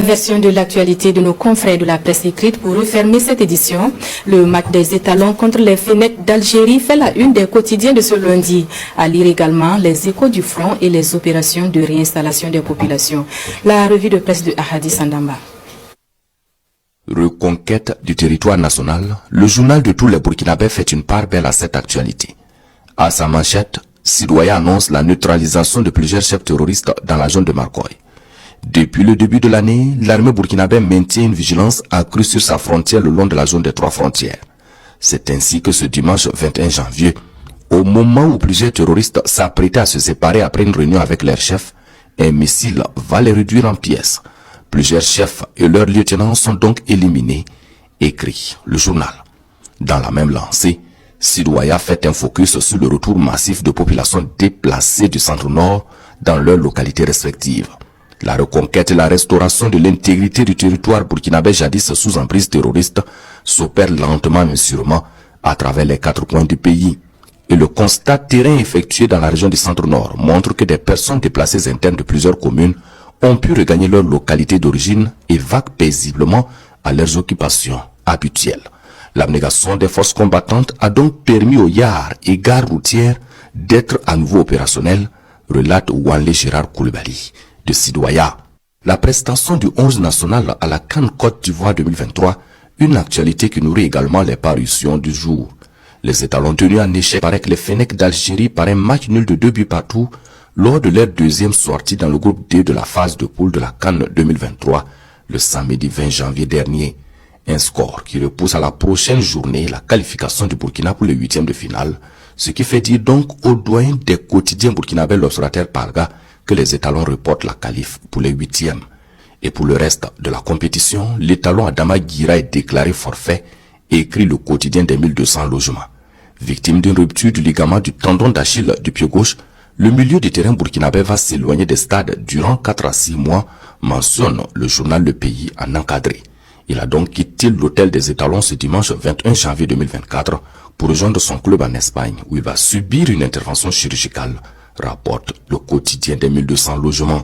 Version de l'actualité de nos confrères de la presse écrite pour refermer cette édition. Le match des étalons contre les Fennecs d'Algérie fait la une des quotidiens de ce lundi. À lire également les échos du front et les opérations de réinstallation des populations. La revue de presse de Ahadi Sandamba. Reconquête du territoire national, le journal de tous les Burkinabés fait une part belle à cette actualité. À sa manchette, Sidoya annonce la neutralisation de plusieurs chefs terroristes dans la zone de Marcoy. Depuis le début de l'année, l'armée burkinabé maintient une vigilance accrue sur sa frontière le long de la zone des 3 frontières. C'est ainsi que ce dimanche 21 janvier, au moment où plusieurs terroristes s'apprêtaient à se séparer après une réunion avec leur chef, un missile va les réduire en pièces. Plusieurs chefs et leurs lieutenants sont donc éliminés, écrit le journal. Dans la même lancée, Sidoya fait un focus sur le retour massif de populations déplacées du centre-nord dans leurs localités respectives. La reconquête et la restauration de l'intégrité du territoire burkinabé jadis sous emprise terroriste s'opèrent lentement mais sûrement à travers les 4 coins du pays. Et le constat terrain effectué dans la région du centre-nord montre que des personnes déplacées internes de plusieurs communes ont pu regagner leur localité d'origine et vaquent paisiblement à leurs occupations habituelles. L'abnégation des forces combattantes a donc permis aux Yars et gares routières d'être à nouveau opérationnelles, relate Wanlé Gérard Koulibaly de Sidoya. La prestation du 11 national à la CAN Côte d'Ivoire 2023, une actualité qui nourrit également les parutions du jour. Les étalons tenus en échec avec les Fennecs d'Algérie par un match nul de 2 buts partout lors de leur deuxième sortie dans le groupe D de la phase de poule de la CAN 2023 le samedi 20 janvier dernier. Un score qui repousse à la prochaine journée la qualification du Burkina pour les 8e de finale, ce qui fait dire donc au doyen des quotidiens burkinabés l'observateur Parga que les étalons reportent la qualif pour les 8e. Et pour le reste de la compétition, l'étalon Adama Guira est déclaré forfait, écrit le quotidien des 1200 logements. Victime d'une rupture du ligament du tendon d'Achille du pied gauche, le milieu du terrain burkinabé va s'éloigner des stades durant 4 à 6 mois, mentionne le journal Le Pays en encadré. Il a donc quitté l'hôtel des étalons ce dimanche 21 janvier 2024 pour rejoindre son club en Espagne où il va subir une intervention chirurgicale, rapporte le quotidien des 1200 logements.